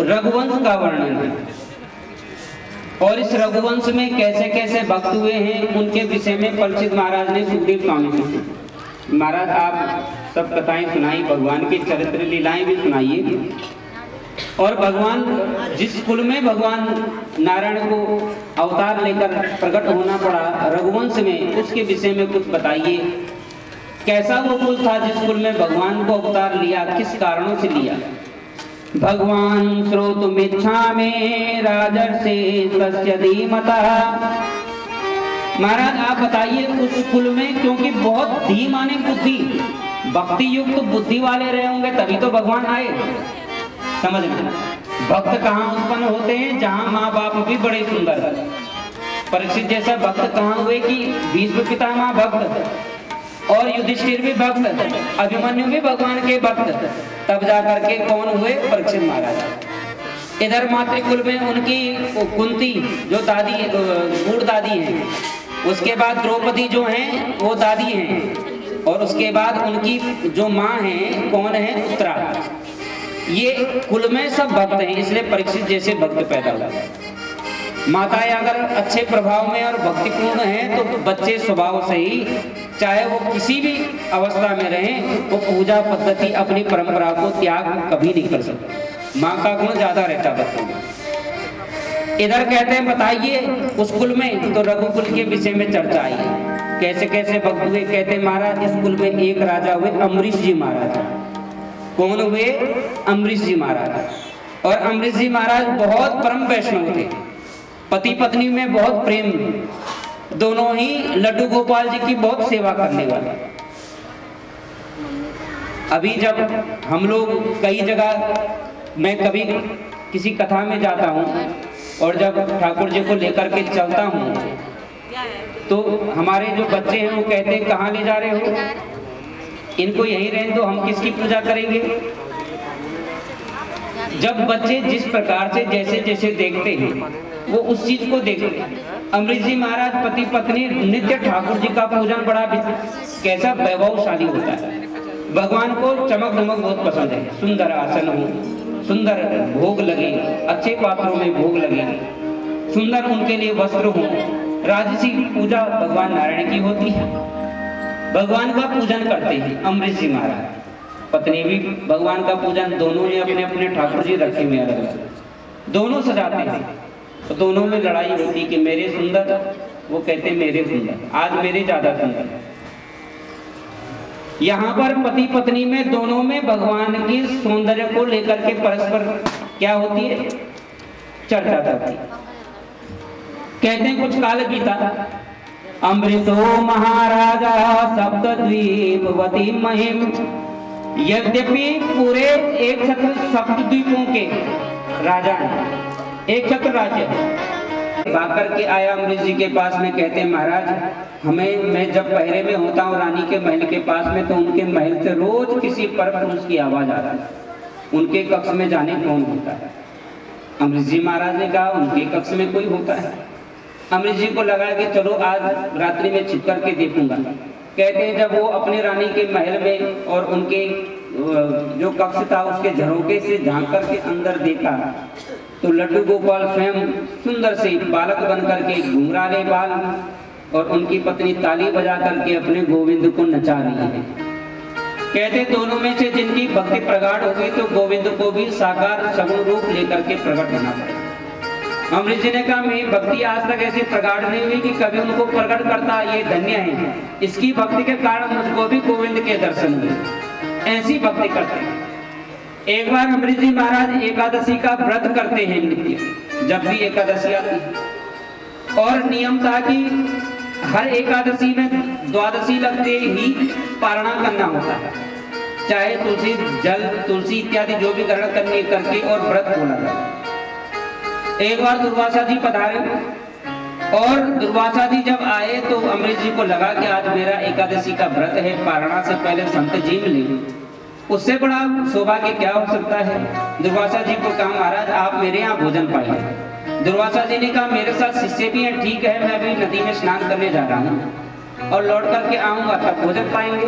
रघुवंश का वर्णन है और इस रघुवंश में कैसे कैसे भक्त हुए हैं उनके विषय में परीक्षित महाराज ने सुखदेव स्वामी से, महाराज आप सब कथाएं सुनाई, भगवान की चरित्र लीलाएं भी सुनाइए, और भगवान जिस कुल में भगवान नारायण को अवतार लेकर प्रकट होना पड़ा रघुवंश में, उसके विषय में कुछ बताइए। कैसा वो कुल था जिस कुल में भगवान को अवतार लिया, किस कारणों से लिया। भगवान श्रोतुमिच्छामि राजर्षि तस्य धीमतः। महाराज आप बताइए उस कुल में, क्योंकि बहुत धी माने बुद्धि, भक्ति युक्त बुद्धि वाले रहे होंगे तभी तो भगवान आए। समझना, भक्त कहाँ उत्पन्न होते हैं, जहाँ माँ बाप भी बड़े सुंदर है। परीक्षित जैसा भक्त कहाँ हुए कि भीष्म पितामह भक्त और युधिष्ठिर भी भक्त, अभिमन्यु भी भगवान के भक्त, तब जाकर के कौन हुए, परीक्षित महाराज। इधर मातृकुल में उनकी कुंती जो दादी बूढ़ दादी हैं, उसके बाद द्रौपदी जो हैं वो दादी हैं, और उसके बाद उनकी जो माँ हैं कौन है, उत्तरा। ये कुल में सब भक्त हैं, इसलिए परीक्षित जैसे भक्त पैदा हुए। माताएं अगर अच्छे प्रभाव में और भक्तिपूर्ण हैं तो बच्चे स्वभाव से ही, चाहे वो किसी भी अवस्था में रहें, वो पूजा पद्धति अपनी परंपरा को त्याग कभी नहीं कर सकते। माँ का गुण ज्यादा रहता बच्चों में। इधर कहते हैं बताइए उस कुल में, तो रघुकुल के विषय में चर्चा आई, कैसे कैसे भक्त हुए। कहते महाराज इस कुल में एक राजा हुए अम्बरीश जी महाराज। कौन हुए, अम्बरीश जी महाराज। और अम्बरीश जी महाराज बहुत परम वैष्णव थे, पति पत्नी में बहुत प्रेम, दोनों ही लड्डू गोपाल जी की बहुत सेवा करने वाले। अभी जब हम लोग कई जगह, मैं कभी किसी कथा में जाता हूँ और जब ठाकुर जी को लेकर के चलता हूँ तो हमारे जो बच्चे हैं वो कहते हैं कहाँ ले जा रहे हो, इनको यहीं रहने दो, हम किसकी पूजा करेंगे। जब बच्चे जिस प्रकार से जैसे जैसे देखते हैं वो उस चीज को देखते हैं। अम्बरीश जी महाराज पति पत्नी नित्य ठाकुर जी का पूजन बड़ा कैसा वैभवशाली होता है। भगवान को चमक दमक बहुत पसंद है, सुंदर आसन हो, सुंदर भोग लगे, अच्छे पात्रों में भोग लगे, सुंदर उनके लिए वस्त्र हो। राजसी पूजा भगवान नारायण की होती है, भगवान का पूजन करते हैं अम्बरीश जी महाराज। पत्नी भी भगवान का पूजन, दोनों ने अपने अपने ठाकुर जी रखे हुए अलग अलग, दोनों सजाते हैं। तो दोनों में लड़ाई होती कि मेरे सुंदर, वो कहते मेरे सुंदर, आज मेरे ज्यादा सुंदर। यहाँ पर पति पत्नी में दोनों में भगवान की सौंदर्य को लेकर के परस्पर क्या होती है, चर्चा करती। कहते हैं कुछ काल बीता, अमृतो महाराजा सप्तद्वीपवती महिम। यद्यपि पूरे एक छत्र सप्तद्वीपों के राजा हैं, एक छत्र राज्य आकर के आया अम्बरीश जी के पास में। कहते हैं महाराज हमें, मैं जब पहरे में होता हूँ रानी के महल के पास में, तो उनके महल से रोज किसी पर पुरुष की आवाज आ रही है, उनके कक्ष में जाने कौन होता है। अम्बरीश जी महाराज ने कहा उनके कक्ष में कोई होता है। अम्बरीश जी को लगा कि चलो आज रात्रि में छिप करके देखूंगा। कहते हैं जब वो अपने रानी के महल में और उनके जो कक्ष था उसके झरोके से झांक करके अंदर देखा तो लड्डू गोपाल स्वयं सुंदर से बालक बन करके घुंघराले बाल और उनकी पत्नी ताली बजा करके अपने गोविंद को नचा रही है। कहते दोनों में से जिनकी भक्ति प्रगाढ़ हो गई तो गोविंद को भी साकार सगुण रूप लेकर के प्रकट होना पड़ा। अम्बरीश जी ने कहा मेरी भक्ति आज तक ऐसी प्रगाढ़ नहीं हुई कि कभी उनको प्रकट करता, ये धन्य है, इसकी भक्ति के कारण मुझको भी गोविंद के दर्शन हुए। ऐसी भक्ति करते हैं। एक बार अम्बरीश जी महाराज एकादशी का व्रत करते हैं नित्य, जब भी एकादशी आती है, और नियम था कि हर एकादशी में द्वादशी लगते ही पारणा करना होता है, चाहे तुलसी जल तुलसी इत्यादि जो भी ग्रहण करने करके और व्रत बोला जाए। एक बार दुर्वासा जी पधारे और दुर्वासा जी जब आए तो अम्बरीश जी को लगा कि आज मेरा एकादशी का व्रत है, पारणा से पहले संत जीव ले, उससे बड़ा सौभाग्य क्या हो सकता है। दुर्वासा जी को कहा महाराज आप मेरे यहाँ भोजन पाइए। दुर्वासा जी ने कहा मेरे साथ शिष्य भी हैं, ठीक है मैं अभी नदी में स्नान करने जा रहा हूँ और लौट करके आऊंगा तब भोजन पाएंगे।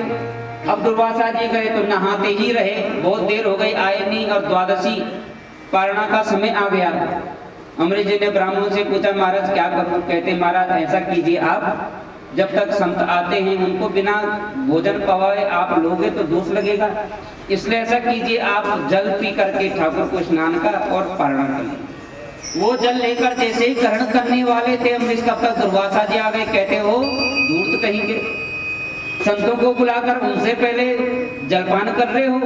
अब दुर्वासा जी गए तो नहाते ही रहे, बहुत देर हो गई आए नहीं, और द्वादशी पारणा का समय आ गया। अमरीश जी ने ब्राह्मणों से पूछा, महाराज क्या करूं? कहते महाराज ऐसा कीजिए, आप जब तक संत आते हैं उनको बिना भोजन पवाए आप लोगे तो दोष लगेगा, इसलिए ऐसा कीजिए आप जल पी करके ठाकुर को स्नान का और पारणा कर। वो जल लेकर जैसे ही ग्रहण करने वाले थे अमरीश, तब तक दुर्वासा जी आ गए। कहते हो धूर्त कहीं के, संतों को बुलाकर उनसे पहले जलपान कर रहे हो।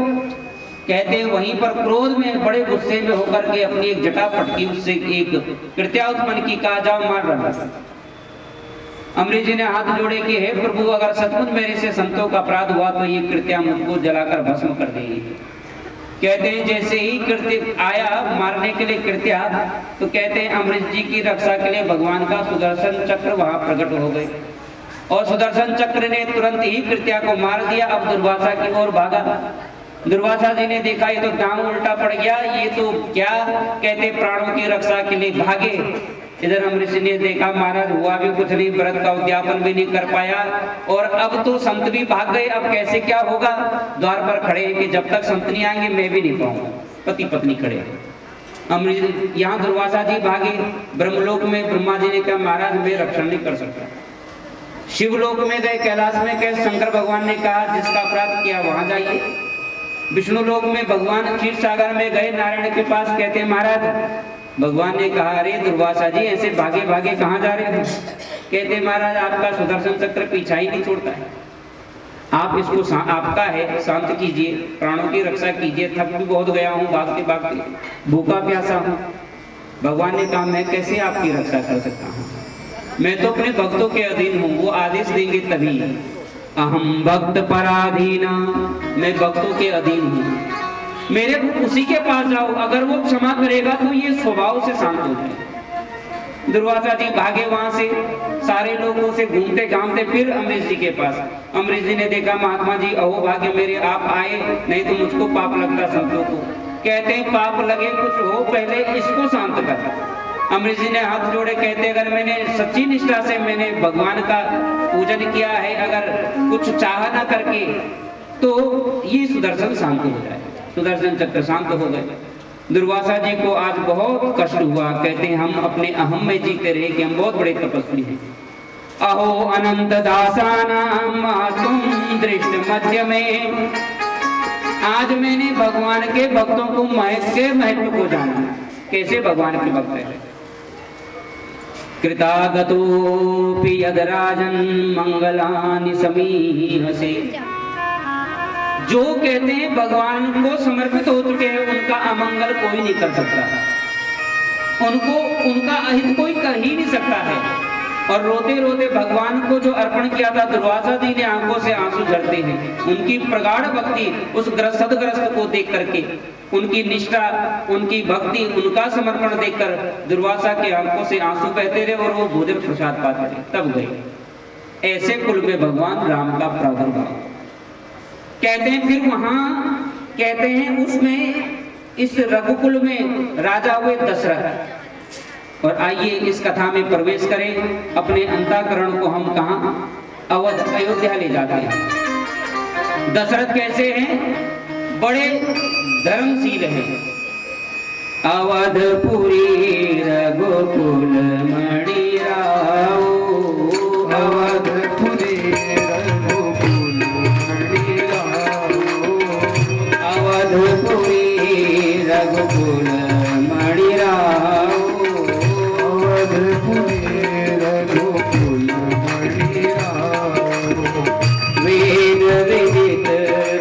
कहते वहीं पर क्रोध में बड़े गुस्से में होकर के अपनी एक जटा पटकी, उससे एक कृत्या उत्पन्न की, कहा जाओ मार रहा। अमरीश जी ने हाथ जोड़े कि हे प्रभु, अगर सचमुच मेरे से संतों का अपराध हुआ तो ये कृत्या मुझको जलाकर भस्म कर देगी। कहते हैं जैसे ही कृत्य आया मारने के लिए कृत्या, तो कहते हैं अमरीश जी की रक्षा के लिए भगवान का सुदर्शन चक्र वहां प्रकट हो गए और सुदर्शन चक्र ने तुरंत ही कृत्या को मार दिया। अब दुर्वासा की ओर भागा। दुर्वासा जी ने देखा ये तो गांव उल्टा पड़ गया, ये तो क्या, कहते प्राणों की रक्षा के लिए भागे। इधर अमरीश ने देखा महाराज हुआ भी कुछ नहीं, व्रत का उद्यापन भी नहीं कर पाया और अब तो संत भी भाग गए, अब कैसे क्या होगा। द्वार पर खड़े कि जब तक संत नहीं आएंगे मैं भी नहीं पाऊंगा। पति पत्नी खड़े। अमरीश यहाँ दुर्वासा जी भागे। ब्रह्मलोक में ब्रह्मा जी ने कहा महाराज मैं रक्षण नहीं कर सकता। शिवलोक में गए, कैलाश में गए, शंकर भगवान ने कहा जिसका अपराध किया वहां जाइए। विष्णु लोक में भगवान क्षीर सागर में गए, नारायण के पास, कहते महाराज भगवान ने कहा अरे दुर्वासा जी ऐसे भागे भागे कहाँ जा रहे हो? कहते महाराज आपका सुदर्शन चक्र पीछा ही नहीं छोड़ता है, आप इसको आपका है, शांत कीजिए, प्राणों की रक्षा कीजिए, थक भी बहुत गया हूँ भागते भागते, भूखा प्यासा हूँ। भगवान ने कहा मैं कैसे आपकी रक्षा कर सकता हूँ, मैं तो अपने भक्तों के अधीन हूँ, वो आदेश देंगे तभी। अहम भक्त पराधीना, मैं भक्तों के अधीन हूँ, मेरे उसी के पास जाओ, अगर वो क्षमा करेगा तो ये स्वभाव से शांत हो जाए। दुर्वासा जी भागे वहां से, सारे लोगों से घूमते घामते फिर अमरीश जी के पास। अमरीश जी ने देखा महात्मा जी अहो भाग्य मेरे, आप आए, नहीं तो मुझको पाप लगता संतों को। कहते हैं पाप लगे कुछ हो, पहले इसको शांत कर। अमरीश जी ने हाथ जोड़े, कहते अगर मैंने सच्ची निष्ठा से मैंने भगवान का पूजन किया है, अगर कुछ चाह ना करके, तो ये सुदर्शन शांत हो जाए। सुदर्शन चक्र शांत हो गए। दुर्वासा जी को आज बहुत कष्ट हुआ। कहते हैं हम अपने अहम में जीते रहे कि हम बहुत बड़े तपस्वी हैं। अहो अनंत दासानाम तुम दृष्ट मध्य में, आज मैंने भगवान के भक्तों को महत्व को जाना। कैसे भगवान के भक्त है? कृतागतोपि यदराजन मंगलानि समीहसे, जो कहते हैं भगवान को समर्पित हो चुके हैं उनका अमंगल कोई नहीं कर सकता, उनको उनका अहित कोई कर ही नहीं सकता है। और रोते रोते भगवान को जो अर्पण किया था, दुर्वासा जी ने आंखों से आंसू झरते हैं। उनकी प्रगाढ़ भक्ति उस सदग्रस्त को देख करके, उनकी निष्ठा, उनकी भक्ति, उनका समर्पण देखकर दुर्वासा के आंखों से आंसू बहते रहे और वो भोजन प्रसाद पाते रहे। तब गए। ऐसे कुल में भगवान राम का प्रादुर्भाव। कहते हैं फिर वहां कहते हैं उसमें इस रघुकुल में राजा हुए दशरथ। और आइए इस कथा में प्रवेश करें। अपने अंतःकरण को हम कहां? अवध अयोध्या ले जाते हैं। दशरथ कैसे हैं? बड़े धर्मशील हैं। अवधपुरी रघुकुल मणि राओ, अवधपुरी रघुकुल मणि राओ, अवधपुरी रघुकुल मणि राओ, अवधपुरी रघुकुल मणि राओ। वेद विदित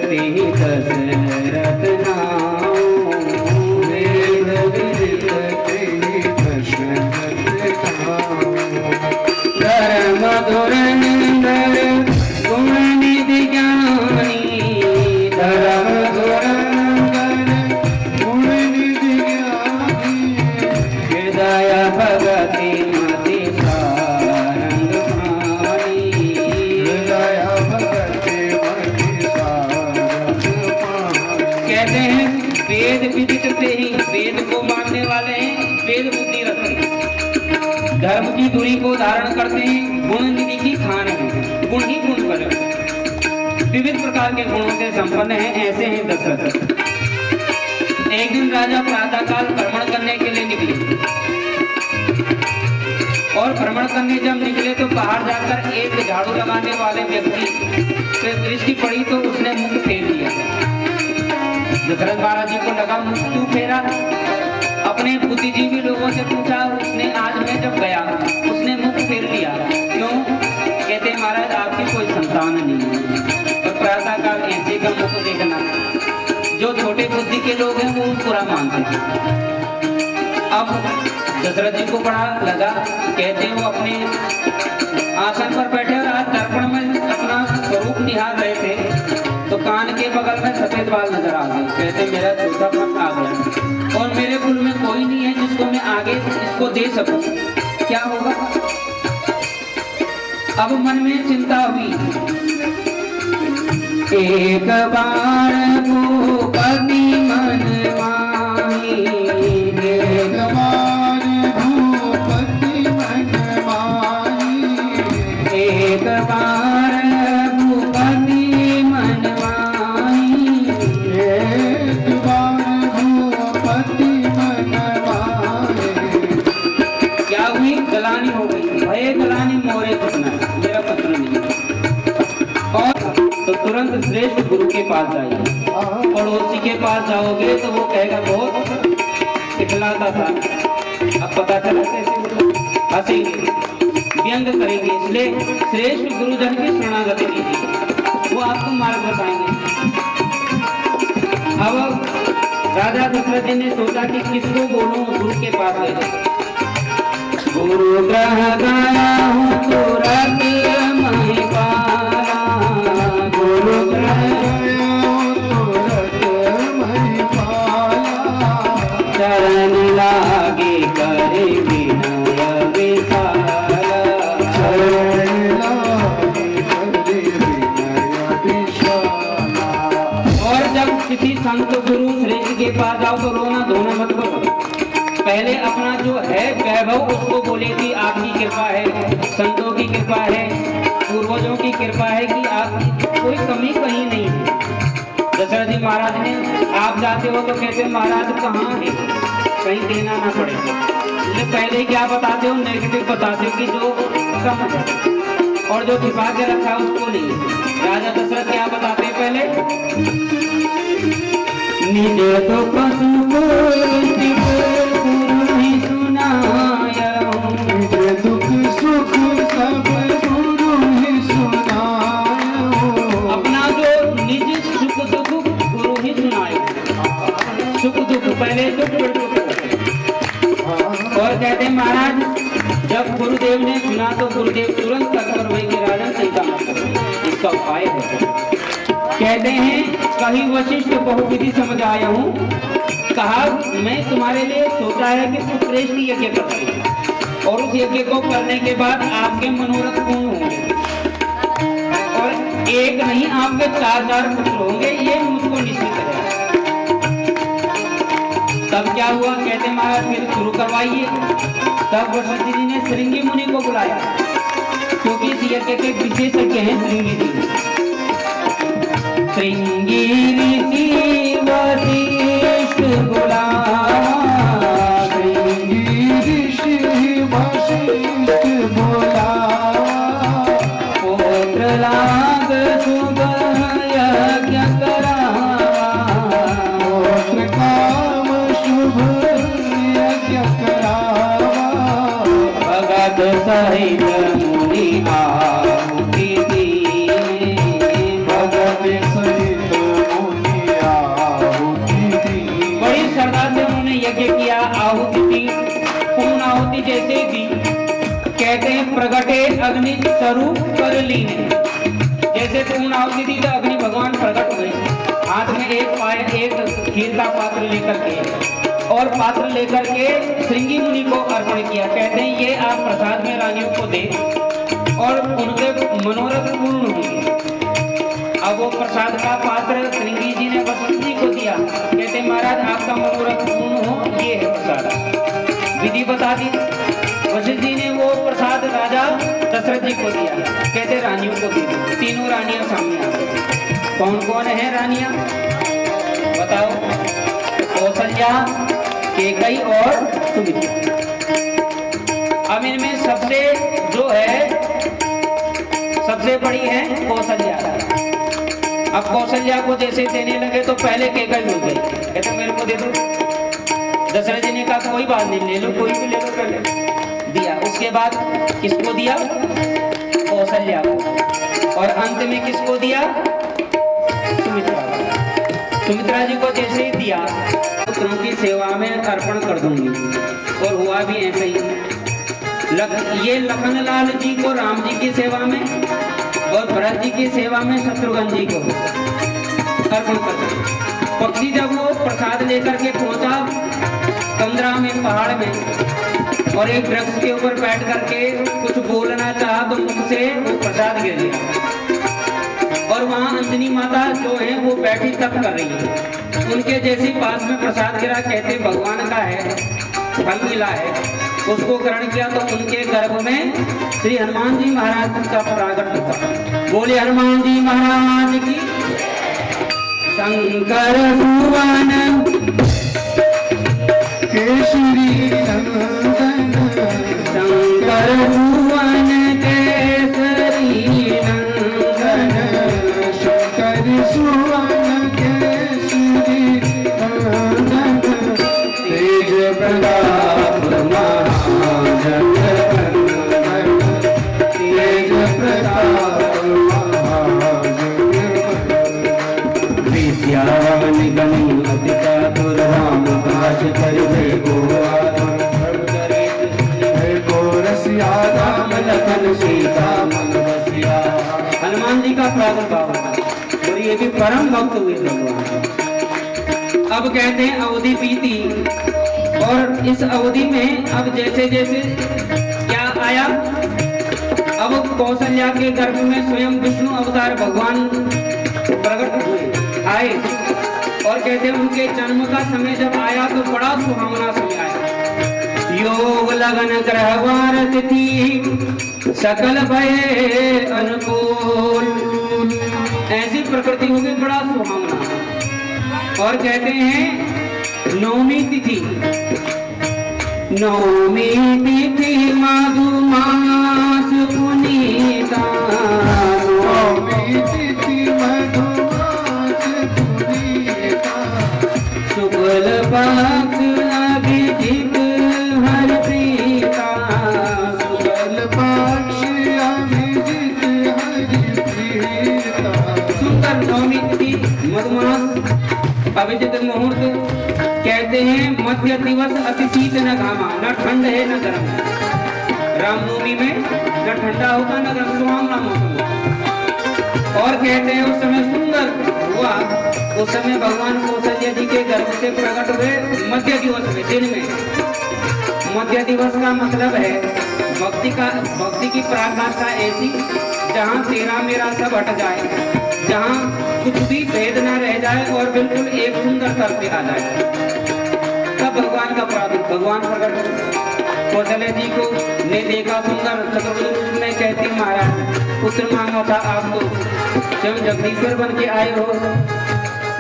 तेहि दशरथ नाम, वेद विदित तेहि दशरथ नाम। धर्म धुरंधर गुण निधि ज्ञानी, धर्म धुरंधर गुण निधि ज्ञानी। हृदय भगति मति सारंग पानी, हृदय भगति मति सारंग पानी। कहते हैं वेद विदित तेहि, वेद को मानने वाले हैं, वेद बुद्धि रखते हैं, धर्म की दूरी को धारण करते हैं, गुण निधि की खान है, गुण ही गुण पर विविध प्रकार के गुणों से संपन्न है। ऐसे हैं दशरथ। एक दिन राजा प्रातःकाल भ्रमण करने के लिए निकले और भ्रमण करने जब निकले तो बाहर जाकर एक झाड़ू लगाने वाले व्यक्ति पे दृष्टि पड़ी तो उसने मुख फेर दिया। दशरथ महाराज जी को लगा मुख क्यों फेरा। अपने बुद्धिजीवी लोगों से पूछा, उसने आज मैं जब गया उसने मुख फेर लिया, क्यों? कहते महाराज आपकी कोई संतान नहीं है। तो प्रातःकाल ऐसे का मुख देखना, जो छोटे बुद्धि के लोग हैं वो पूरा मानते हैं। अब दशरथ जी को बड़ा लगा, कहते वो अपने आसन पर बैठे और आज दर्पण में अपना स्वरूप निहार रहे थे तो कान के बगल में सफेद बाल नजर आ गए। कहते मेरा छोटापन आ गया और मेरे कुल में कोई नहीं है जिसको मैं आगे इसको दे सकूं, क्या होगा? अब मन में चिंता हुई। एक बार भूपति मन माही, एक बार भूपति मन माही, एक बार भूपति मन माही, एक बार भूपति मन माही। क्या हुई? गलानी हो गई। भय गलानी मोरे पुतना, मेरा पुत्र नहीं। और तो तुरंत श्रेष्ठ गुरु के पास जाइए। पड़ोसी के पास जाओगे तो वो कहेगा बहुत इखलाता था, अब पता चला कैसे हंसेंगे, व्यंग करेंगे। इसलिए श्रेष्ठ गुरुजन की शरणागति कीजिए, वो आपको मार्ग बताएंगे। अब राजा दशरथ जी ने सोचा कि किसको बोलूं, गुरु के पास गए। गुरु ग्रह गया हूँ तुरंत मैं पाया, गुरु ग्रह चरण लागे करे विनय विशाला, चरण लागे करे विनय विशाला। और जब किसी संत गुरु श्रेष्ठ के पास जाओ तो रोना धोना मत करो। पहले अपना जो है वैभव उसको बोले कि आपकी कृपा है, संतों की कृपा है, पूर्वजों की कृपा है कि आपकी कोई कमी कहीं नहीं है। दशरथ जी महाराज ने, आप जाते हो तो कहते महाराज कहाँ है, कहीं देना ना पड़े। इसलिए पहले क्या बताते हो? नेगेटिव बताते हो कि जो कम है और जो छिपा के रखा है उसको नहीं। राजा दशरथ क्या बताते हैं? पहले निज दुख सुख गुरु ही सुनाया, निज दुख सुख सब गुरु ही सुनाया। अपना जो निज सुख दुख गुरु ही सुनाया। सुख दुख पहले दुख फिर दुख। और कहते महाराज जब गुरुदेव ने सुना तो गुरुदेव तुरंत कर वही कि राजन चिंता मत करो, इसका उपाय है। कहते हैं कहीं वशिष्ठ बहुविधि समझ आया हूँ, कहा मैं तुम्हारे लिए सोचा है कि तू श्रेष्ठ यज्ञ कर और उस यज्ञ को करने के बाद आपके मनोरथ पूर्ण होंगे और एक नहीं आपके 4 पुत्र होंगे, ये मुझको निश्चित है। तब क्या हुआ? कहते महाराज फिर शुरू करवाइए। तब वशिष्ठ जी ने श्रृंगी मुनि को बुलाया, क्योंकि इस यज्ञ के विशेषज्ञ हैं श्रृंगी जी। श्रृंगी ऋषि वशिष्ठ बुलावा, श्रृंगी ऋषि वशिष्ठ बुलावा, पुत्र लाग शुभ यज्ञ करावा, पुत्र काम शुभ यज्ञ करावा, भगत सहित मुनि आहुति दीने, भगत सहित मुनि आहुति दी। बड़ी श्रद्धा से उन्होंने यज्ञ किया, आहुति दी, पूर्ण आहुति जैसे दी। कहते हैं प्रगटे अग्नि स्वरूप कर लीने, जैसे पूर्ण आहुति दी तो अग्नि भगवान प्रकट हुए, हाथ में एक खीर का पात्र लेकर के और पात्र लेकर के श्रृंगी मुनि को अर्पण किया। कहते हैं ये आप प्रसाद में रानियों को दे और उनके मनोरथ पूर्ण होंगे। अब वो प्रसाद का पात्र श्रृंगी जी ने वशिष्ठ जी को दिया। कहते महाराज आपका मनोरथ पूर्ण हो, ये है प्रसाद। विधि बता दी। वशिष्ठ जी ने वो प्रसाद राजा दशरथ जी को दिया। कहते रानियों को दे दो। तीनों रानियां सामने आ गई। कौन कौन है रानियां बताओ? कौशल्या, कैकेयी और सुमित्रा। अब इनमें सबसे जो है सबसे बड़ी है कौशल्या। अब कौशल्या को जैसे देने लगे तो पहले कैकेयी उड़ गई, कहते मेरे को दे दो। दशरथ जी ने कहा कोई बात नहीं, ले लो, कोई भी ले लो, पहले दिया। उसके बाद किसको दिया? कौशल्या को। और अंत में किसको दिया? सुमित्रा को। सुमित्रा जी को जैसे ही दिया, पुत्रों की सेवा में अर्पण कर दूंगी। और हुआ भी ऐसे ही। ये लखनलाल जी को राम जी की सेवा में और भरत जी की सेवा में शत्रुघ्न जी को अर्पण कर दिया। पक्षी जब वो प्रसाद लेकर के पहुंचा कंदरा में, पहाड़ में, और एक वृक्ष के ऊपर बैठ करके कुछ बोलना चाहा तो मुख से वो प्रसाद गिर गया। और वहां अंजनी माता जो है वो बैठी तप कर रही है। उनके जैसे पास में प्रसाद गिरा, कहते भगवान का है, फल मिला है, उसको ग्रहण किया तो उनके गर्भ में श्री हनुमान जी महाराज का प्रागट हुआ। बोले हनुमान जी महाराज की। शंकर भुवन केसरी नंदन, शंकर भुवन केसरी नंदन, शंकर सुवन केसरी नंदन, तेज प्रताप महाजगवंदन, तेज प्रताप महाजगवंदन, विद्यावान गण अति चातुर, राम काज करिबे को आतुर, को रसिया राम लखन सीता मन बसिया। हनुमान जी का प्रादुर्भाव हुआ और ये भी परम भक्त हुए भगवान। अब कहते हैं अवधि बीती, और इस अवधि में अब जैसे जैसे क्या आया, अब कौशल्या के गर्भ में स्वयं विष्णु अवतार भगवान प्रकट हुए, आए। और कहते हैं उनके जन्म का समय जब आया तो बड़ा सुहावना समय आया। योग लगन ग्रह वार तिथि सकल भये अनुकूल, ऐसी प्रकृति होगी बड़ा सुहावना। और कहते हैं नवमी तिथि, नवमी तिथि मधुमास पुनीता, नवमी तिथि मधुमास पुनीता, शुक्ल पक्ष अभिजित हर प्रीता, शुक्ल पक्ष अभिजित हरि प्रीता। सुंदर नवमी तिथि मधुमास अभिजित मुहूर्त। कहते हैं मध्य दिवस अति शीत न घामा, न ठंड है न गर्म। रामनवमी में न ठंडा होता न गर्म, सुहावना मौसम। और कहते हैं उस समय सुंदर हुआ, उस समय भगवान कौशल्या जी के गर्भ से प्रकट हुए मध्य दिवस में, दिन में। मध्य दिवस का मतलब है भक्ति की पराकाष्ठा ऐसी जहाँ तेरा मेरा सब हट जाए, जहाँ कुछ भी भेद ना रह जाए और बिल्कुल एक सुंदर तल पे आ जाए। तब भगवान का भगवान प्रकट हुए। कौशल्या जी को ने देखा सुंदर चतुर्भुज रूप में, कहती महाराज पुत्र मांगा था, आप तो स्वयं जगदीश्वर बन के आए हो।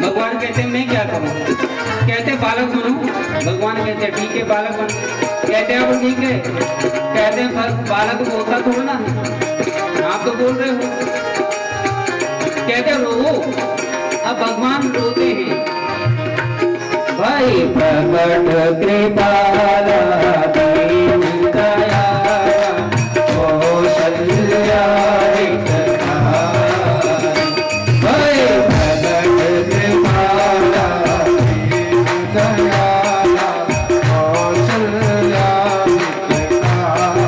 भगवान कहते मैं क्या करूं? कहते बालक बनो। भगवान कहते ठीक है बालक बन। कहते अब ठीक है। कहते बालक बोलता थोड़ा ना, आप तो बोल रहे हो। कहते रो। अब भगवान रोते हैं। भाई प्रकट कृपाला दीन दयाला, कौशल्या हितकारी। भाई प्रकट कृपाला दीन दयाला, कौशल्या हितकारी।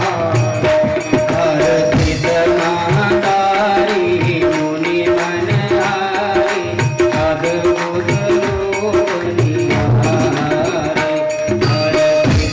हर्षित नादारी मुनि मन आई, अद्भुत रूप निहारे। हर्षित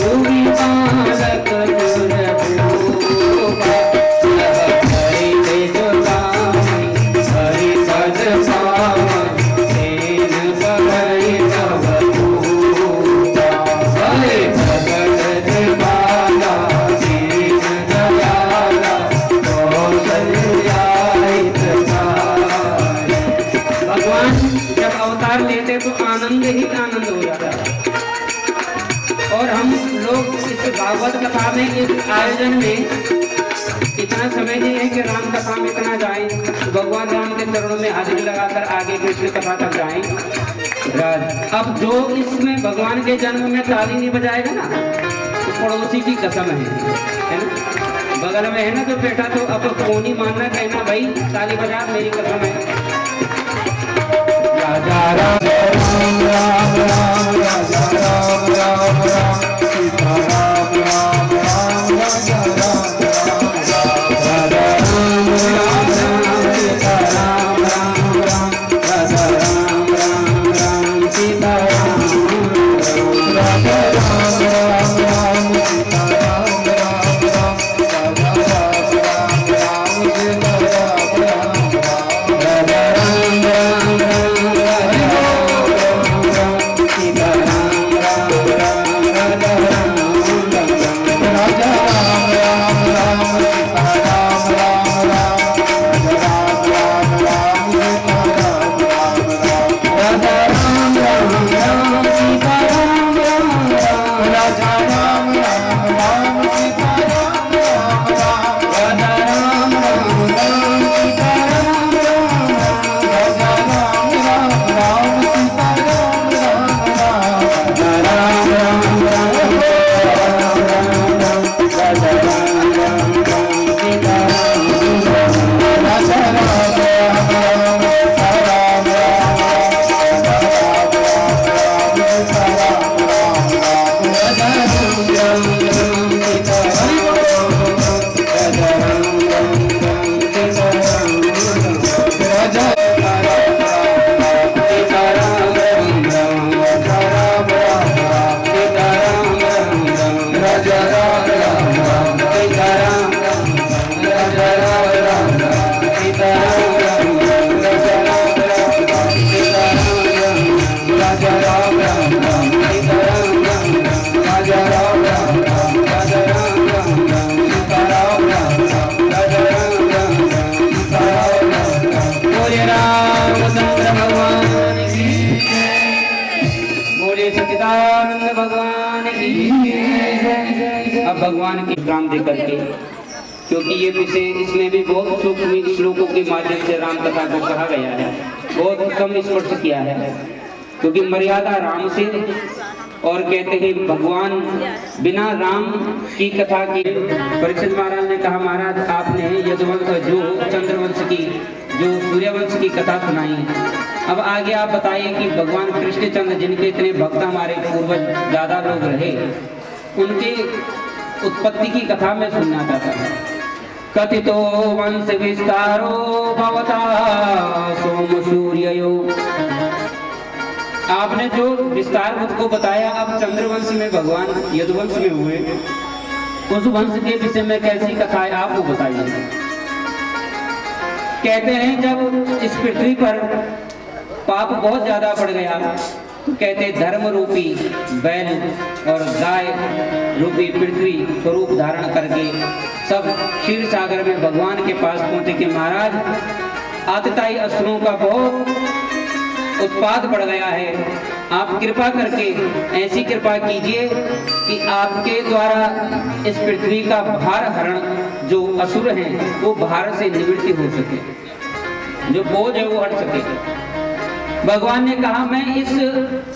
भूमि बालक दुर्भूपा, हरि तेज पावै, हरि पद पावै, तेन बगै तब धूपा। हरि भगत बाला दीन दयाला, कौशल्या हितकारी। भगवान जब अवतार लेते तो आनंद ही आनंद हो जाता है। और हम लोग इस भागवत कथा में, इस आयोजन में इतना समय नहीं है कि राम कथा में इतना जाएं, तो भगवान राम के चरणों में हाजिरी लगाकर आगे कृष्ण कथा तक जाएं। अब जो इसमें भगवान के जन्म में ताली नहीं बजाएगा ना, तो पड़ोसी की कसम है ना। बगल में है ना जो बैठा, तो अब फोन ही मानना, कहना भाई ताली बजा, मेरी कसम है। राजा राम राम राम राम, राजा राम राम राम, सीता राम राम राम, राजा राम राम राम, राजा राम राम राम, सीता राम राम राम, राजा राम राम राम, सीता राम राम, राजा राम राम राम, सीता राम राम राम, राजा राम राम राम, सीता राम राम राम, राजा राम राम राम, अब भगवान की राम दे करके, क्योंकि ये विषय इसमें भी बहुत सूक्ष्म श्लोकों के माध्यम से राम कथा को कहा गया है, बहुत कम स्पर्श किया है, क्योंकि मर्यादा राम से। और कहते हैं भगवान बिना राम की कथा की। परीक्षित महाराज ने कहा, महाराज आपने यदुवंश जो चंद्रवंश की, जो सूर्यवंश की कथा सुनाई, अब आगे आप बताइए कि भगवान कृष्णचंद्र जिनके इतने भक्त हमारे पूर्वज ज्यादा लोग रहे, उनके उत्पत्ति की कथा में सुनना चाहता हूँ। कथितो वंश विस्तारो भवता सोम सूर्ययो। आपने जो विस्तार मुझको बताया, अब चंद्रवंश में भगवान यदुवंश में हुए, उस वंश के विषय में कैसी कथा है आप वो बताइए। कहते हैं जब इस पृथ्वी पर पाप बहुत ज्यादा बढ़ गया, तो कहते धर्म रूपी बैल और गाय रूपी पृथ्वी स्वरूप धारण करके सब क्षीर सागर में भगवान के पास पहुंचे कि महाराज आतताई असुरों का बहुत उत्पाद बढ़ गया है, आप कृपा करके ऐसी कृपा कीजिए कि आपके द्वारा इस पृथ्वी का भार हरण, जो असुर हैं वो भार से निवृत्ति हो सके, जो बोझ है वो हट सके। भगवान ने कहा मैं इस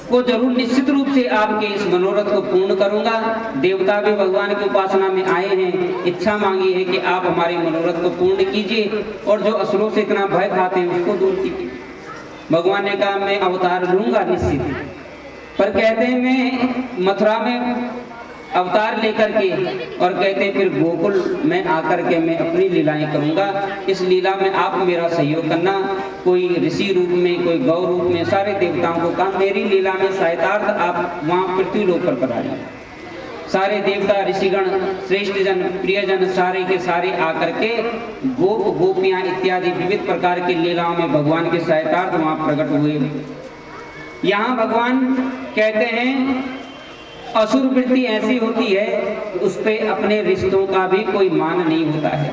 को जरूर निश्चित रूप से आपके इस मनोरथ को पूर्ण करूंगा। देवता भी भगवान की उपासना में आए हैं, इच्छा मांगी है कि आप हमारे मनोरथ को पूर्ण कीजिए और जो असुरों से इतना भय खाते हैं उसको दूर कीजिए। भगवान ने कहा मैं अवतार लूंगा निश्चित, पर कहते हैं मैं मथुरा में अवतार लेकर के, और कहते फिर गोकुल में आकर के मैं अपनी लीलाएं करूंगा। इस लीला में आप मेरा सहयोग करना, कोई ऋषि रूप में, कोई गौ रूप में, सारे देवताओं को कहा मेरी लीला में सहायतार्थ आप वहां पृथ्वी लोक पर पधारिए। सारे देवता ऋषिगण श्रेष्ठ जन प्रियजन सारे के सारे आकर के गोप गोपियां इत्यादि विविध प्रकार की लीलाओं में भगवान के सहायतार्थ वहां प्रकट हुए। यहाँ भगवान कहते हैं असुर वृत्ति ऐसी होती है उस पे अपने रिश्तों का भी कोई मान नहीं होता है।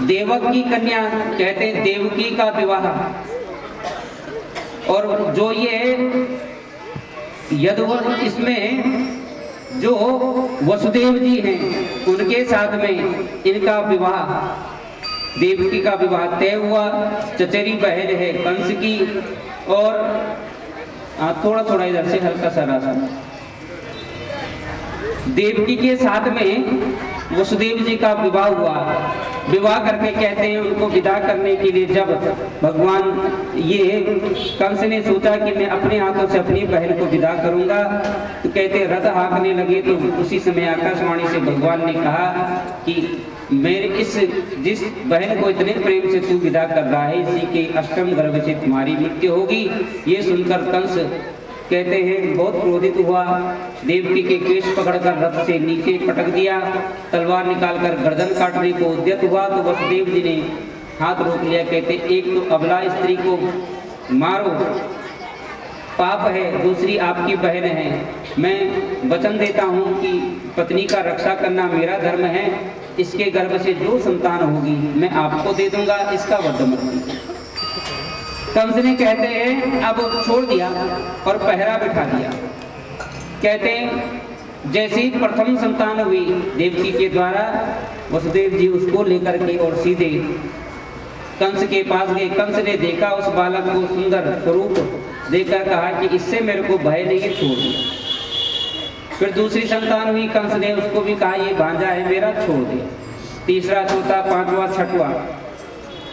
देवक की कन्या कहते हैं देवकी का विवाह, और जो ये यदुवंश इसमें जो वसुदेव जी हैं उनके साथ में इनका विवाह, देवकी का विवाह तय हुआ। चचेरी बहन है कंस की, और थोड़ा थोड़ा इधर से हल्का सा रास्ता, देवकी के साथ में वसुदेव जी का विवाह हुआ। विवाह करके कहते हैं उनको विदा करने के लिए जब भगवान ये कंस ने सोचा कि मैं अपने हाथों से अपनी बहन को विदा करूंगा, तो कहते रथ हाँकने लगे। तो उसी समय आकाशवाणी से भगवान ने कहा कि मेरे जिस बहन को इतने प्रेम से तू विदा कर रहा है इसी के अष्टम गर्भ से तुम्हारी मृत्यु होगी। ये सुनकर कंस कहते हैं बहुत क्रोधित हुआ, देवकी के केश पकड़कर रथ से नीचे पटक दिया, तलवार निकालकर गर्दन काटने को उद्यत हुआ। तो वसुदेव जी ने हाथ रोक लिया, कहते एक तो अबला स्त्री को मारो पाप है, दूसरी आपकी बहन है। मैं वचन देता हूँ कि पत्नी का रक्षा करना मेरा धर्म है, इसके गर्भ से जो संतान होगी मैं आपको दे दूंगा, इसका वध मत कीजिए। कंस ने कहते हैं अब छोड़ दिया और पहरा बिठा दिया। कहते हैं जैसी प्रथम संतान हुई देवकी के द्वारा, वसुदेव जी उसको लेकर के और सीधे कंस के पास गए। कंस ने देखा उस बालक को, सुंदर स्वरूप देखकर कहा कि इससे मेरे को भय नहीं, छोड़ दिया। फिर दूसरी संतान हुई, कंस ने उसको भी कहा ये भांजा है मेरा, छोड़ दिया। तीसरा, चौथा, पांचवा, छठवां,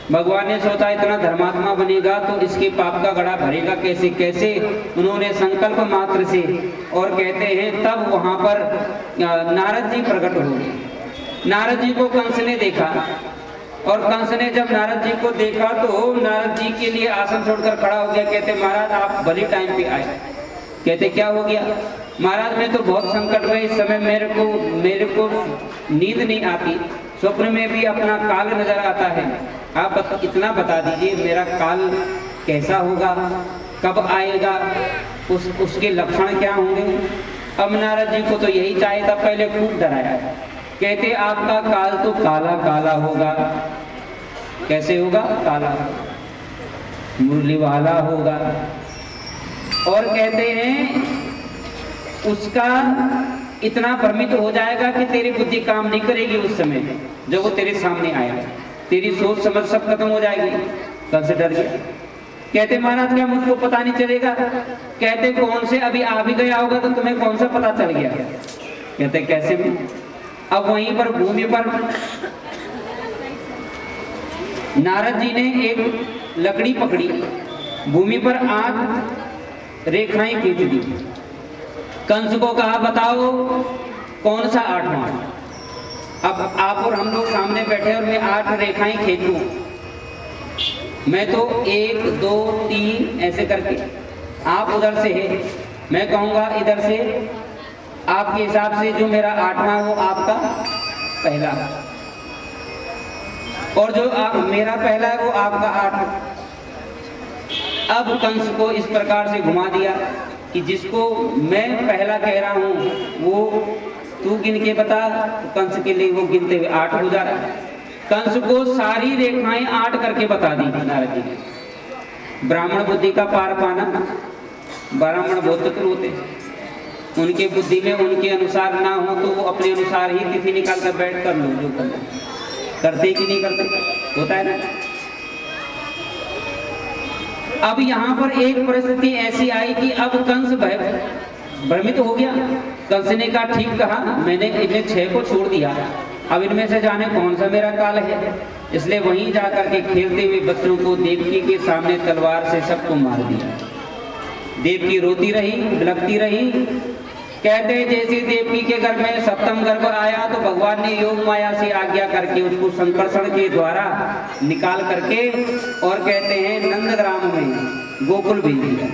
भगवान ने सोचा इतना धर्मात्मा बनेगा तो इसके पाप का गड़ा भरेगा कैसे कैसे। उन्होंने संकल्प मात्र से, और कहते हैं तब वहां पर नारद जी प्रकट हो गए। नारद जी को कंस ने देखा, और कंस ने जब नारद जी को देखा तो नारद जी के लिए आसन छोड़कर खड़ा हो गया। कहते महाराज आप भले टाइम पे आए। कहते क्या हो गया? महाराज मैं तो बहुत संकट में, इस समय मेरे को नींद नहीं आती, स्वप्न में भी अपना काल नजर आता है। आप इतना बता दीजिए मेरा काल कैसा होगा, कब आएगा, उसके लक्षण क्या होंगे। अब नारद जी को तो यही चाहिए था, पहले खूब डराया। कहते आपका काल तो काला काला होगा। कैसे होगा? काला, मुरली वाला होगा। और कहते हैं उसका इतना भ्रमित हो जाएगा कि तेरी बुद्धि काम नहीं करेगी उस समय जब वो तेरे सामने आएगा, तेरी सोच समझ सब खत्म हो जाएगी। कंस डर गया। कहते महाराज क्या मुझको पता नहीं चलेगा? कहते कौन से अभी आ भी गया होगा तो तुम्हें कौन सा पता चल गया? कहते कैसे में? अब वहीं पर भूमि पर नारद जी ने एक लकड़ी पकड़ी, भूमि पर 8 रेखाएं खींच दी। कंस को कहा बताओ कौन सा 8वां? अब आप और हम लोग सामने बैठे और मैं 8 रेखाएं खींचूं, मैं तो 1 2 3 ऐसे करके, आप उधर से है, मैं कहूँगा इधर से, आपके हिसाब से जो मेरा 8वां वो आपका पहला, और जो मेरा पहला है वो आपका 8। अब कंस को इस प्रकार से घुमा दिया कि जिसको मैं पहला कह रहा हूं वो तू गिन के बता। तो कंस के लिए वो गिनते हुए 8 हो जा रहा है। कंस को सारी रेखाएं 8 करके बता दी नारद जी ने। ब्राह्मण बुद्धि का पार पाना, ब्राह्मण बहुत चतुर होते हैं, उनके बुद्धि में उनके अनुसार ना हो तो वो अपने अनुसार ही तिथि निकाल कर बैठ कर लो जो करना। करते कि नहीं करते? होता है ना। अब यहाँ पर एक परिस्थिति ऐसी आई कि अब कंस भ्रमित हो गया। कंस ने कहा ठीक कहा, मैंने इन्हें 6 को छोड़ दिया, अब इनमें से जाने कौन सा मेरा काल है। इसलिए वहीं जाकर के खेलते हुए बच्चों को देवकी के सामने तलवार से सबको मार दिया। देवकी रोती रही, बिलखती रही। कहते जैसे देवकी के घर में 7वां गर्भ आया तो भगवान ने योग माया से आज्ञा करके उसको संकर्षण के द्वारा निकाल करके, और कहते हैं नंदग्राम में गोकुल भेज दिया।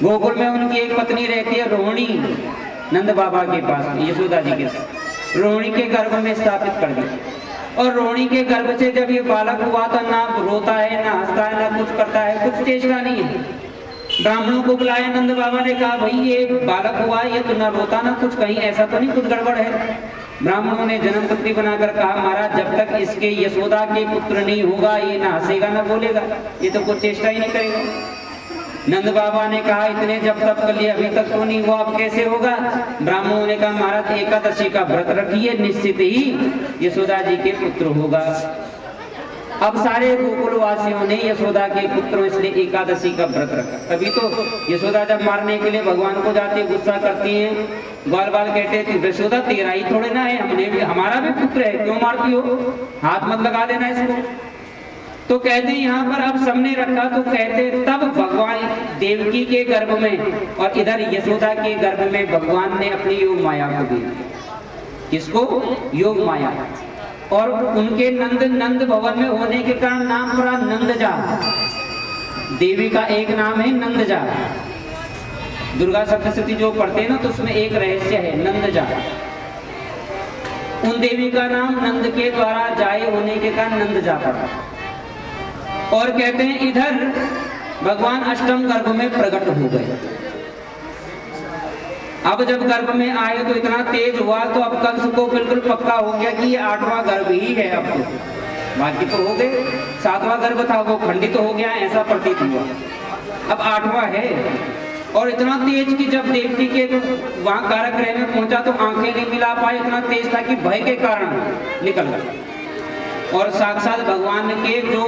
गोकुल में उनकी एक पत्नी रहती है रोहिणी, नंद बाबा के पास, यशोदा जी के साथ। रोहिणी के गर्भ में स्थापित कर दिया। और रोहिणी के गर्भ से जब ये बालक हुआ तो ना रोता है, ना हंसता है, ना कुछ करता है, कुछ चेष्टा नहीं है। ब्राह्मणों को बुलाया, नंद बाबा ने कहा भाई ये बालक हुआ, ये तो ना रोता ना कुछ, कहीं ऐसा तो नहीं कुछ गड़बड़ है। ब्राह्मणों ने जन्म पत्री बनाकर कहा महाराज जब तक इसके यशोदा के पुत्र नहीं होगा ये ना हंसेगा ना बोलेगा, ये तो कुछ चेष्टा ही नहीं करेगा। नंद बाबा ने कहा इतने जब तक कर लिए अभी तक तो नहीं हुआ, अब कैसे होगा। ब्राह्मणों ने कहा महाराज एकादशी का व्रत रखिए, निश्चित ही यशोदा जी के पुत्र होगा। अब सारे गोकुलवासियों ने यशोदा के पुत्रों इसलिए एकादशी का व्रत रखा। तभी तो यशोदा जब मारने के लिए भगवान को जाती है, गुस्सा करती हैं, बाल बाल कहते थे यशोदा तेरा ही थोड़े ना है, हमने भी, हमारा भी पुत्र है, क्यों मारती हो, हाथ मत लगा देना इसको। तो कहते यहाँ पर अब सबने रखा तो कहते तब भगवान देवकी के गर्भ में और इधर यशोदा के गर्भ में भगवान ने अपनी योग माया को दी। किसको? योग माया। और उनके नंद भवन में होने के कारण नाम पड़ा नंदजा। देवी का एक नाम है नंदजा। दुर्गा सप्तशती जो पढ़ते हैं ना तो उसमें एक रहस्य है नंदजा। उन देवी का नाम नंद के द्वारा जाए होने के कारण नंदजा पड़ा। और कहते हैं इधर भगवान अष्टम गर्भ में प्रकट हो गए। अब जब गर्भ में आए तो इतना तेज हुआ तो अब कंस को बिल्कुल पक्का हो गया कि ये 8वां गर्भ ही है। अब तो बाकी तो हो गए, 7वां गर्भ था वो खंडित तो हो गया, ऐसा प्रतीत हुआ। अब 8वां है। और इतना तेज कि जब देवकी के वहां कारागृह में पहुंचा तो आंखें नहीं मिला पाए, इतना तेज था कि भय के कारण निकल गया। और साक्षात भगवान के जो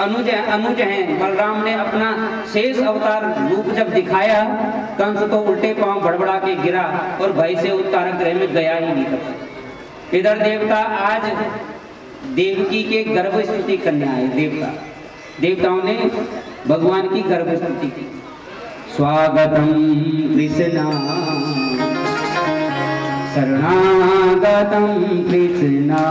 अनुज हैं बलराम ने अपना शेष अवतार रूप जब दिखाया, कंस तो उल्टे पांव बड़बड़ा के गिरा और भय से उस कारागृह में गया ही नहीं था। इधर देवता आज देवकी के गर्भ स्तुति करने आए। देवताओं ने भगवान की गर्भ स्तुति की। स्वागतम कृष्णा शरणागतम कृष्णा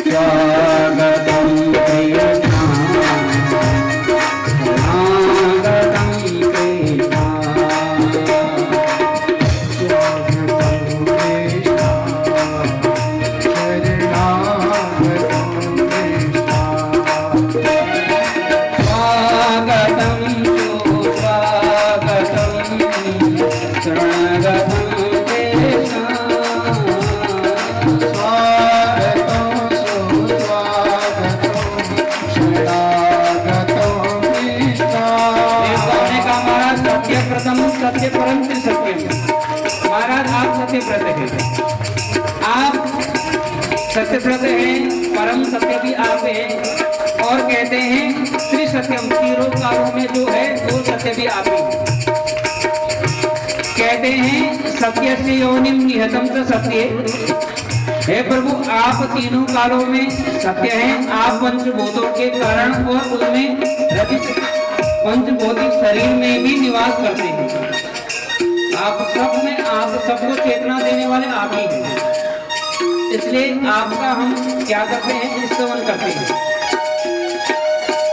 स्वागतम कृष्णा शरणागतम कृष्णा सत्य परम सत्य। महाराज आप सत्यव्रत हैं, आप सत्यव्रत हैं, परम सत्य भी आप हैं। और कहते हैं श्री सत्यम, तीनों कालों में जो है वो सत्य भी आप ही हैं। कहते हैं सत्य से योनिम निहतम च सत्य। हे प्रभु आप तीनों कालों में सत्य हैं, आप पंचभूतों के कारण और उनमें रचित पंचभौतिक शरीर में भी निवास करते हैं। आप सब में, आप सबको चेतना देने वाले आप ही हैं। इसलिए आपका हम क्या करते हैं, स्तवन करते हैं।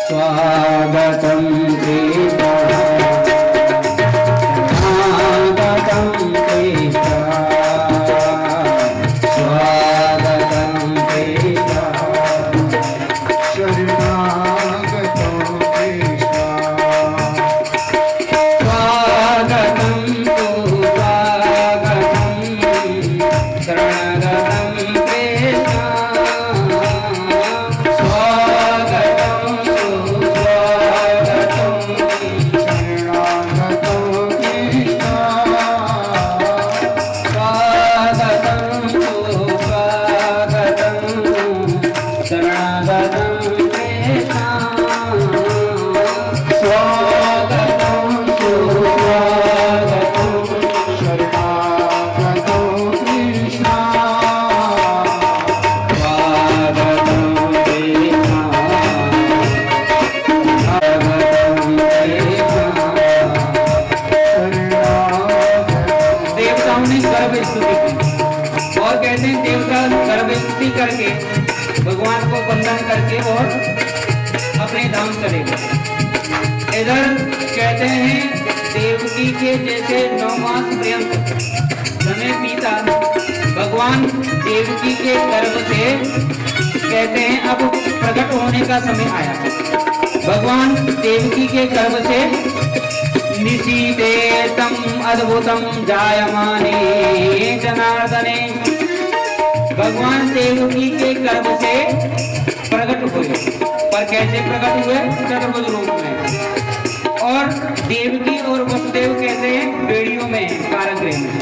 स्वागतम कृष्णा स्वागतम कृष्णा स्वागतम कृष्णा शरणागतम कृष्णा स्वागतम तु स्वागतम शरणागतम कृष्णा स्वागतम तु स्वागतम इधर कहते हैं देवकी के जैसे 9 मास पर्यंत समय बीता, भगवान देवकी के गर्भ से कहते हैं अब प्रकट होने का समय आया। भगवान देवकी के गर्भ से निशीतेतम अद्भुतम जायमाने जनार्दने, भगवान देवकी के गर्भ से प्रकट हुए। पर कैसे प्रकट हुए? चतुर्भुज रूप में। और देवकी और वसुदेव कैसे हैं? बेड़ियों में, कारागृह में।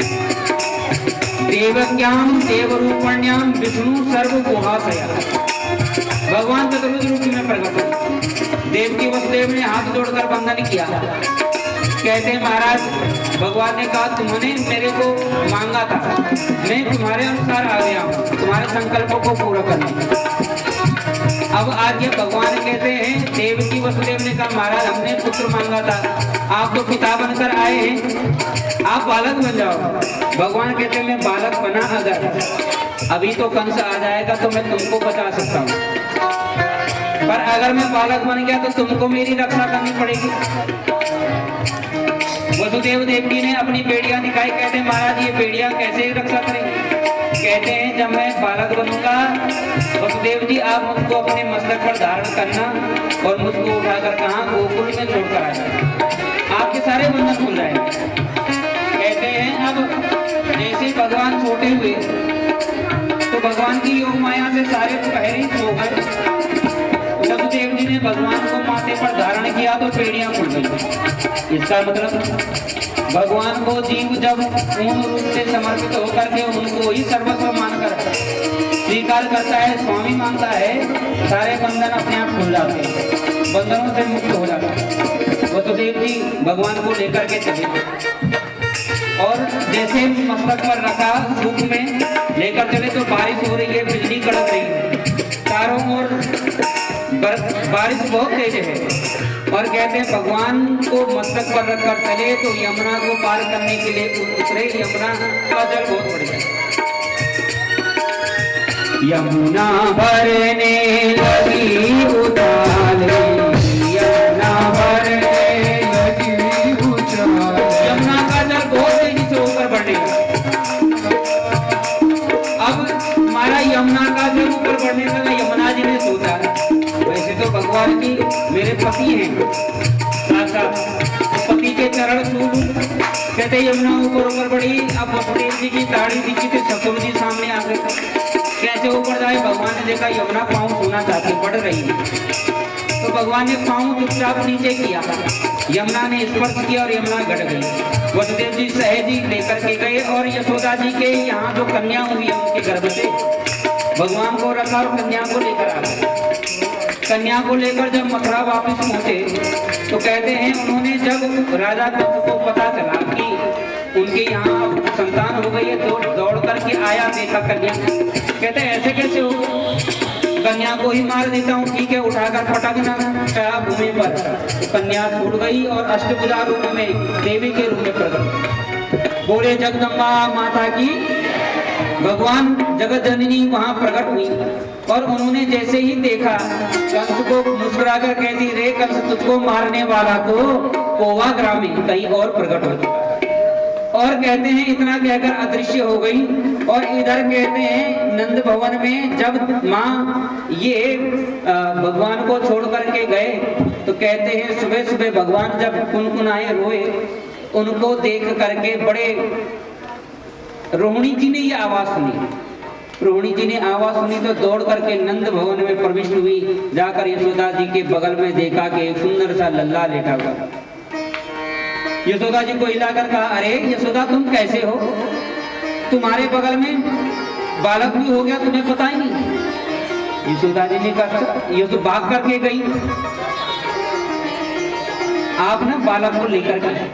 देवक्याम देवरूपण्याम विष्णु सर्वगुहाशया, भगवान चतुर्भुज रूप में प्रकट हुए। देवकी वसुदेव ने हाथ जोड़कर वंदन किया। कहते हैं महाराज, भगवान ने कहा तुमने मेरे को मांगा था, मैं तुम्हारे अनुसार आ गया हूँ तुम्हारे संकल्पों को पूरा करने। अब आगे भगवान कहते हैं, देवकी वसुदेव ने कहा महाराज हमने पुत्र मांगा था, आप तो पिता बनकर आए हैं, आप बालक बन जाओ। भगवान कहते हैं मैं बालक बना अगर, अभी तो कंस आ जाएगा तो मैं तुमको बचा सकता हूँ, पर अगर मैं बालक बन गया तो तुमको मेरी रक्षा करनी पड़ेगी। वसुदेव देवकी ने अपनी बेड़ियां दिखाई। कहते हैं महाराज ये बेड़ियां कैसे रक्षा करेंगे? कहते हैं जब मैं बालक बनूंगा वसुदेव जी आप मुझको अपने मस्तक पर धारण करना और मुझको उठाकर कहाँ गोकुल में छोड़कर आ जाए, आपके सारे बंधन खुल जाएंगे। कहते हैं अब जैसे भगवान छोटे हुए तो भगवान की योग माया से सारे पहरे सो गए। वसुदेव जी ने भगवान को माथे पर धारण किया तो बेड़ियां खुल गई। इसका मतलब भगवान को जीव जब पूर्ण रूप से समर्पित होकर के उनको ही सर्वस्व मानकर स्वीकार करता है, स्वामी मानता है, सारे बंधन अपने आप खुल जाते हैं, बंधनों से मुक्त हो जाता है। वसुदेव जी भगवान को लेकर के चले और जैसे मस्तक पर रखा सुख में लेकर चले तो बारिश हो रही है, बिजली कड़क रही है, चारों ओर बारिश बहुत तेज है। और कहते हैं भगवान को मस्तक पर रखकर चले तो यमुना को पार करने के लिए उतरे, यमुना का जल बहुत बढ़ गया। यमुना भरने लगी उछाल, यमुना भरने लगी उछाल, यमुना का जल बहुत तेजी से ऊपर बढ़ने लगा। अब हमारा यमुना का जल ऊपर बढ़ने लगा। यमुना जी ने सोचा वैसे तो भगवान की मेरे पति हैं, पति के चरण छू। कहते यमुना ऊपर बढ़ी। अब वसुदेव जी की दाढ़ी दिखी तो शत्रु जी सामने आ गए। कैसे ऊपर जाए? भगवान ने देखा यमुना पाँव छूना चाहती बढ़ रही है, तो भगवान ने पाँव चुपचाप नीचे किया, यमुना ने स्पर्श किया और यमुना घट गई। वसुदेव जी सहजी लेकर के गए और यशोदा जी के यहाँ जो कन्या हुई है उनके गर्भ से भगवान को रखा और कन्या को लेकर आ गए। कन्या को लेकर जब मथुरा वापस पहुंचे तो कहते हैं उन्होंने जब राजा कंस को पता चला कि उनके यहाँ संतान हो गई है तो दौड़ करके आया, देखा कन्या। कहते हैं ऐसे कैसे हो? कन्या को ही मार देता हूँ, ठीक है, उठाकर पटकना चाहा भूमि पर। कन्या छूट गई और अष्टभुजा रूप में देवी के रूप में प्रकट। बोले जगदम्बा माता की। भगवान जगत जननी वहां प्रकट हुई और उन्होंने जैसे ही देखा कंस को मुस्कुराकर कहती, रे कंस तुझको मारने वाला तो कोवा ग्रामी कहीं और प्रकट हो चुका। और कहते हैं इतना कहकर अदृश्य हो गई। और इधर कहते हैं नंद भवन में जब माँ ये भगवान को छोड़ करके गए तो कहते हैं सुबह सुबह भगवान जब कुनकुनाए रोए, उनको देख करके बड़े रोहिणी जी ने ये आवाज सुनी। रोहिणी जी ने आवाज सुनी तो दौड़ करके नंद भवन में प्रविष्ट हुई। जाकर यशोदा जी के बगल में देखा कि एक सुंदर सा लल्ला लेटा हुआ। यशोदा जी को हिलाकर कहा, अरे यशोदा तुम कैसे हो? तुम्हारे बगल में बालक भी हो गया, तुम्हें पता ही नहीं। यशोदा जी ने कहा, ये तो भाग करके गई, आप ना बालक को लेकर गए।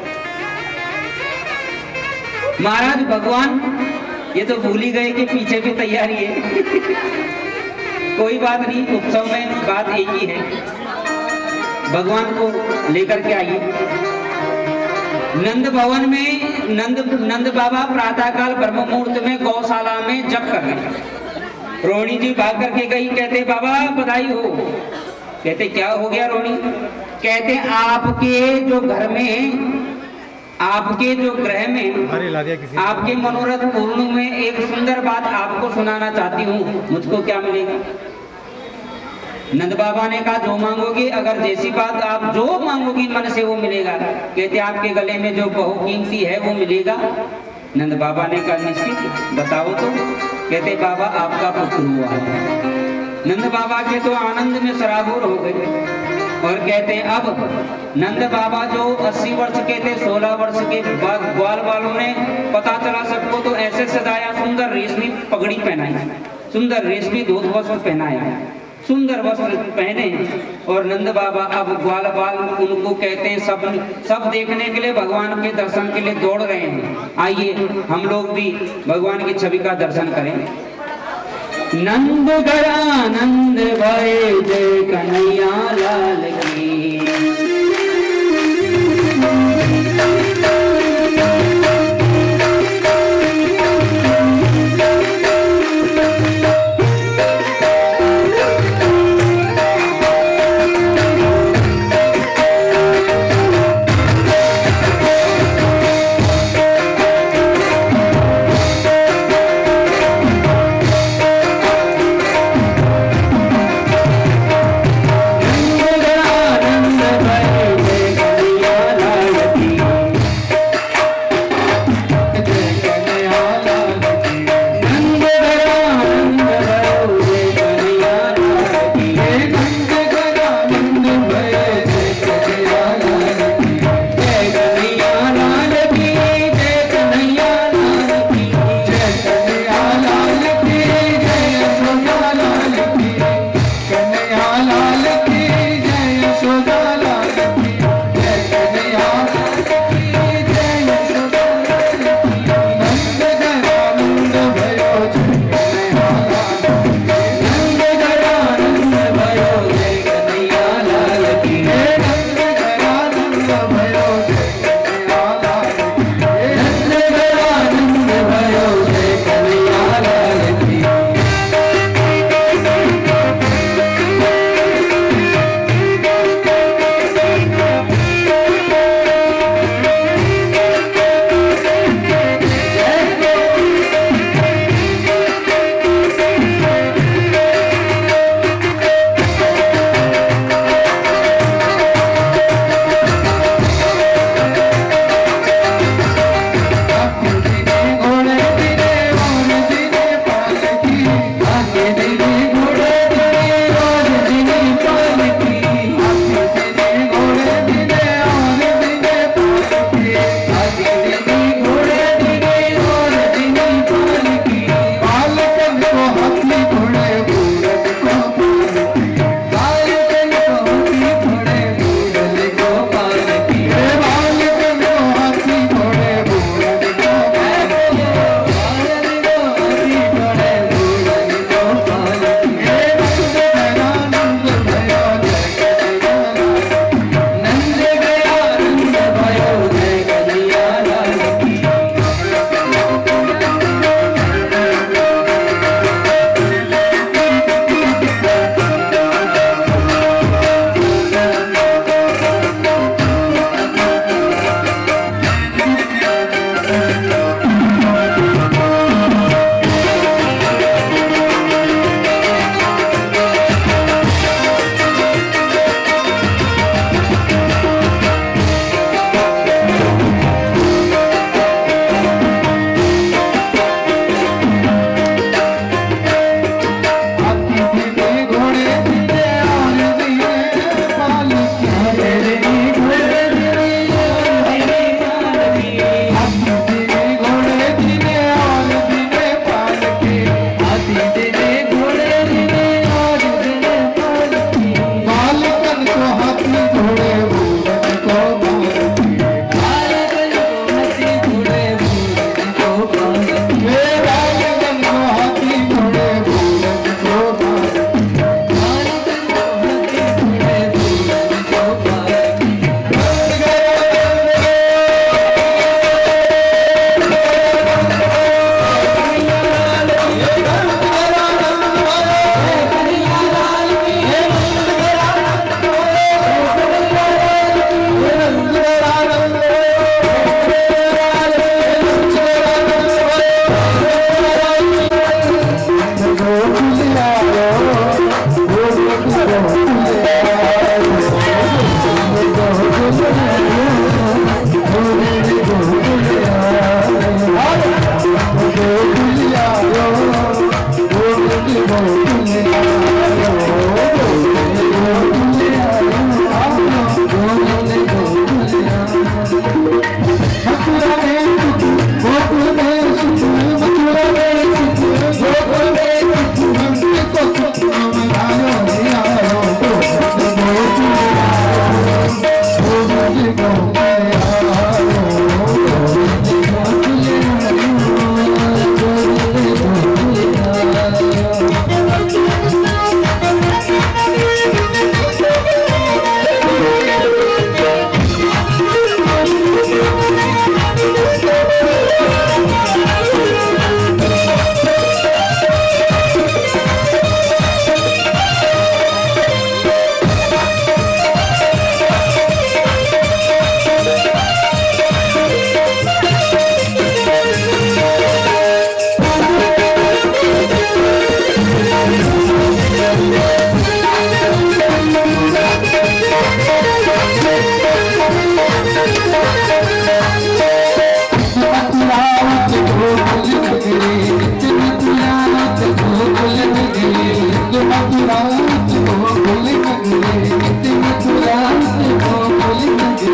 महाराज भगवान ये तो भूल ही गए कि पीछे भी तैयारी है। कोई बात नहीं, उत्सव में बात एक ही है, भगवान को लेकर के आइए। नंद भवन में नंद बाबा प्रातःकाल ब्रह्म मुहूर्त में गौशाला में जप कर रहे। रोहिणी जी भाग करके गई, कहते बाबा बधाई हो। कहते क्या हो गया रोहिणी? कहते हैं आपके जो घर में, आपके जो गृह में, आपके मनोरथ पूर्ण में एक सुंदर बात आपको सुनाना चाहती हूँ। मुझको क्या मिलेगा? नंद बाबा ने कहा जो मांगोगी, अगर जैसी बात आप जो मांगोगी मन से वो मिलेगा। कहते आपके गले में जो बहुकीमती है वो मिलेगा। नंद बाबा ने कहा निश्चित, बताओ तो। कहते बाबा आपका पुत्र हुआ है। नंद बाबा के तो आनंद में सराबोर हो गए और कहते हैं अब नंद बाबा जो 80 वर्ष के थे, 16 वर्ष के ग्वाल वालों ने पता चला सबको तो ऐसे सजाया, सुंदर रेशमी पगड़ी पहनाई, सुंदर रेशमी धोत वस्त्र पहनाया, सुंदर वस्त्र पहने। और नंद बाबा अब ग्वाल बाल उनको कहते हैं सब देखने के लिए, भगवान के दर्शन के लिए दौड़ रहे हैं। आइए हम लोग भी भगवान की छवि का दर्शन करें। नंद घर आनंद भय जय कन्हैया लाल की।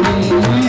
रे